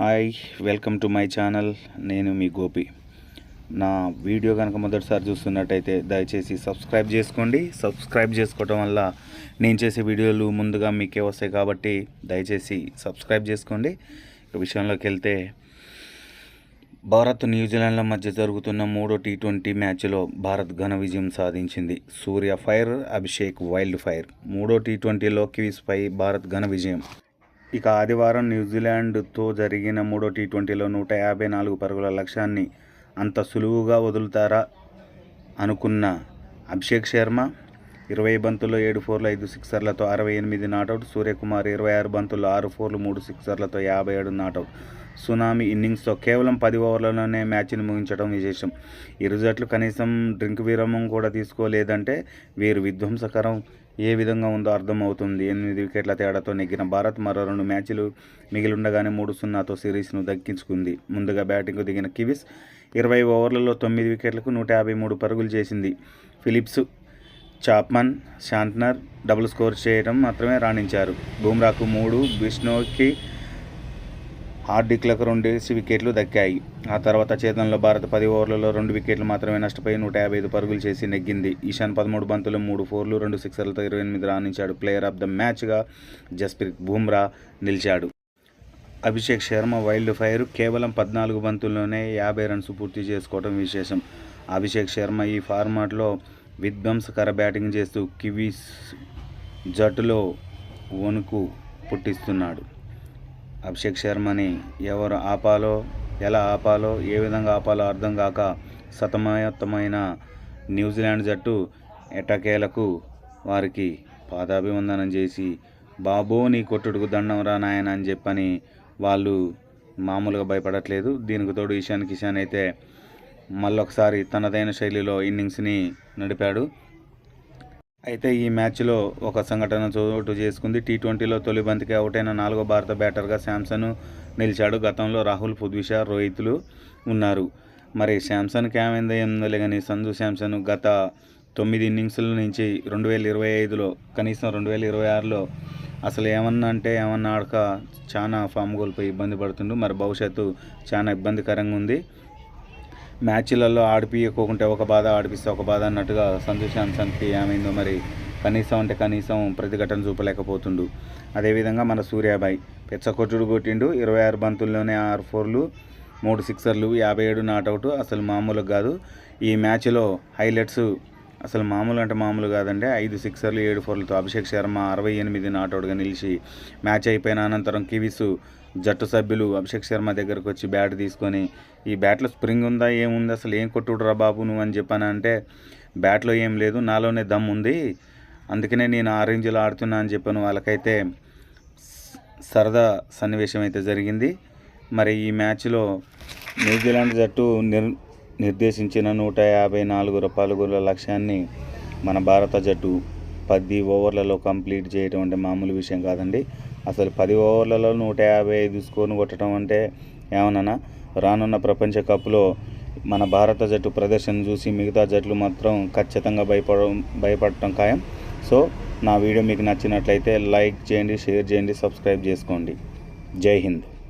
Hi, welcome to my channel. నేను మీ గోపి. నా video కనుక మొదటిసారి చూస్తున్నట్టయితే దయచేసి సబ్స్క్రైబ్ చేసుకోండి. సబ్స్క్రైబ్ చేసుకోవటం వల్ల నేను చేసే వీడియోలు ముందుగా మీకే వస్తాయి కాబట్టి దయచేసి సబ్స్క్రైబ్ చేసుకోండి. ఇక విషయంలోకి వెళ్తే, భారత్ న్యూజిలాండ్ల మధ్య జరుగుతున్న 3వ టీ20 మ్యాచ్లో భారత్ ఘన విజయం సాధించింది. సూర్య ఫైర్, అభిషేక్ వైల్డ్ ఫైర్. 3వ టీ20లో కివీస్పై భారత్ ఘన విజయం. ఇక ఆదివారం న్యూజిలాండ్తో జరిగిన 3వ టీ20లో 154 పరుగుల లక్ష్యాన్ని అంత సులువుగా వదులుతారా అనుకున్న అభిషేక్ శర్మ 20 బంతుల్లో 7 ఫోర్లు 5 సిక్సర్లతో 68 నాటౌట్. సూర్యకుమార్ 26 బంతుల్లో 6 ఫోర్లు 3 సిక్సర్లతో 57 నాటౌట్. సునామీ ఇన్నింగ్స్తో కేవలం 10 ఓవర్లలోనే మ్యాచ్ని ముగించడం విశేషం. ఇరు జట్లు కనీసం డ్రింక్ విరామం కూడా తీసుకోలేదంటే వీరు విధ్వంసకరం ఏ విధంగా ఉందో అర్థమవుతుంది. 8 వికెట్ల తేడాతో నెగ్గిన భారత్ మరో 2 మ్యాచ్లు మిగిలుండగానే 3-0తో సిరీస్ను దక్కించుకుంది. ముందుగా బ్యాటింగ్కు దిగిన కివీస్ 20 ఓవర్లలో 9 వికెట్లకు 153 పరుగులు చేసింది. Phillips, Chapman, Santner double score చేయడం మాత్రమే రాణించారు. బుమ్రాకు 3, బిష్నోయ్కి, హార్దిక్లకు 2 వికెట్లు దక్కాయి. ఆ తర్వాత చేతన్లో భారత్ 10 ఓవర్లలో 2 వికెట్లు మాత్రమే నష్టపోయి 155 పరుగులు చేసి నెగ్గింది. ఇషాన్ 13 బంతులు 3 ఫోర్లు 2 సిక్సర్లతో 28 రాణించాడు. ప్లేయర్ ఆఫ్ ద మ్యాచ్గా జస్ప్రీత్ బుమ్రా నిలిచాడు. Abhishek Sharma wild fire. కేవలం 14 బంతుల్లోనే 50 రన్స్ పూర్తి చేసుకోవడం విశేషం. అభిషేక్ శర్మ ఈ ఫార్మాట్లో విధ్వంసకర బ్యాటింగ్ చేస్తూ కివీస్ జట్టులో వణుకు పుట్టిస్తున్నాడు. అభిషేక్ శర్మని ఎవరు ఆపాలో, ఎలా ఆపాలో, ఏ విధంగా ఆపాలో అర్థం కాక సతమతమైన న్యూజిలాండ్ జట్టు ఎటకేలకు వారికి పాదాభివందనం చేసి బాబో నీ కొట్టుడుకు దండం రా నాయన అని చెప్పని వాళ్ళు మామూలుగా భయపడట్లేదు. దీనికి తోడు ఇషాన్ కిషాన్ అయితే మళ్ళొకసారి తనదైన శైలిలో ఇన్నింగ్స్ని నడిపాడు. అయితే ఈ మ్యాచ్లో ఒక సంఘటన చోటు చేసుకుంది. టీ20లో తొలి బంతికి అవుట్ అయిన 4వ భారత బ్యాటర్గా శాంసన్ నిలిచాడు. గతంలో రాహుల్, పృథ్వీ, రోహిత్లు ఉన్నారు. మరి శాంసన్కి ఏమైందో కానీ సంజు శాంసన్ గత 9 ఇన్నింగ్స్ల నుంచి 2025లో కనీసం 2026లో అసలు ఏమన్నా ఆడక చాలా ఫామ్ కోల్పోయి ఇబ్బంది పడుతుండు. మరి భవిష్యత్తు చాలా ఇబ్బందికరంగా ఉంది. మ్యాచ్లలో ఆడిపియకోకుంటే ఒక బాధ, ఆడిపిస్తే ఒక బాధ అన్నట్టుగా సంజు శాంసన్కి ఏమైందో మరి కనీసం ప్రతిఘటన చూపలేకపోతుండు. అదేవిధంగా మన సూర్యాబాయ్ పెచ్చకొట్టుడు కొట్టిండు. 26 బంతుల్లోనే 6 ఫోర్లు 3 సిక్సర్లు 57 నాటౌట్. అసలు మామూలు కాదు. ఈ మ్యాచ్లో హైలైట్స్ అసలు మామూలు కాదండి. 5 సిక్సర్లు 7 ఫోర్లతో అభిషేక్ శర్మ 68 నాటౌట్గా నిలిచి మ్యాచ్ అయిపోయిన అనంతరం కివీస్ జట్టు సభ్యులు అభిషేక్ శర్మ దగ్గరకు వచ్చి బ్యాట్ తీసుకొని, ఈ బ్యాట్లో స్ప్రింగ్ ఉందా ఏముంది, అసలు ఏం కొట్టుడురా బాబు నువ్వు అని చెప్పాను. అంటే బ్యాట్లో ఏం లేదు, నాలోనే దమ్ ఉంది, అందుకనే నేను ఆ రేంజ్లో ఆడుతున్నా అని చెప్పాను. వాళ్ళకైతే సరదా సన్నివేశం అయితే జరిగింది. మరి ఈ మ్యాచ్లో న్యూజిలాండ్ జట్టు నిర్దేశించిన 154 పరుగుల లక్ష్యాన్ని మన భారత జట్టు 10 ఓవర్లలో కంప్లీట్ చేయడం అంటే మామూలు విషయం కాదండి. అసలు 10 ఓవర్లలో 155 స్కోర్ను కొట్టడం అంటే ఏమన్నా. రానున్న ప్రపంచ కప్లో మన భారత జట్టు ప్రదర్శన చూసి మిగతా జట్లు మాత్రం ఖచ్చితంగా భయపడటం ఖాయం. సో నా వీడియో మీకు నచ్చినట్లయితే లైక్ చేయండి, షేర్ చేయండి, సబ్స్క్రైబ్ చేసుకోండి. జై హింద్.